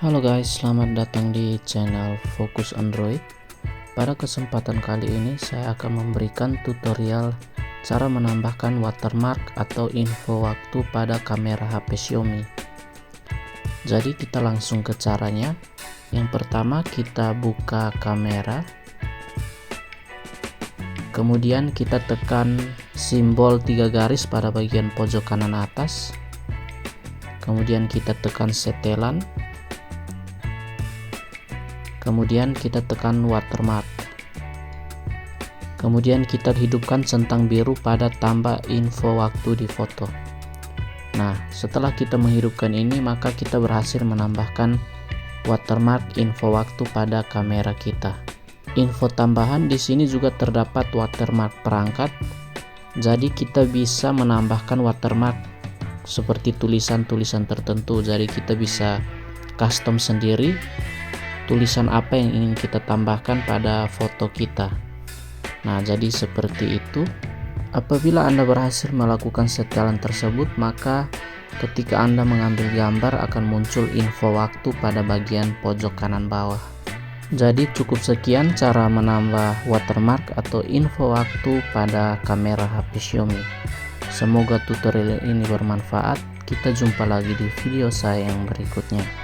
Halo guys, selamat datang di channel Fokus Android. Pada kesempatan kali ini saya akan memberikan tutorial cara menambahkan watermark atau info waktu pada kamera HP Xiaomi. Jadi kita langsung ke caranya. Yang pertama kita buka kamera, kemudian kita tekan simbol 3 garis pada bagian pojok kanan atas, kemudian kita tekan setelan, kemudian kita tekan watermark, kemudian kita hidupkan centang biru pada tambah info waktu di foto. Nah, setelah kita menghidupkan ini, maka kita berhasil menambahkan watermark info waktu pada kamera kita. Info tambahan di sini juga terdapat watermark perangkat, jadi kita bisa menambahkan watermark seperti tulisan-tulisan tertentu. Jadi kita bisa custom sendiri tulisan apa yang ingin kita tambahkan pada foto kita. Nah, jadi seperti itu. Apabila Anda berhasil melakukan setelan tersebut, maka ketika Anda mengambil gambar akan muncul info waktu pada bagian pojok kanan bawah. Jadi cukup sekian cara menambah watermark atau info waktu pada kamera HP Xiaomi. Semoga tutorial ini bermanfaat. Kita jumpa lagi di video saya yang berikutnya.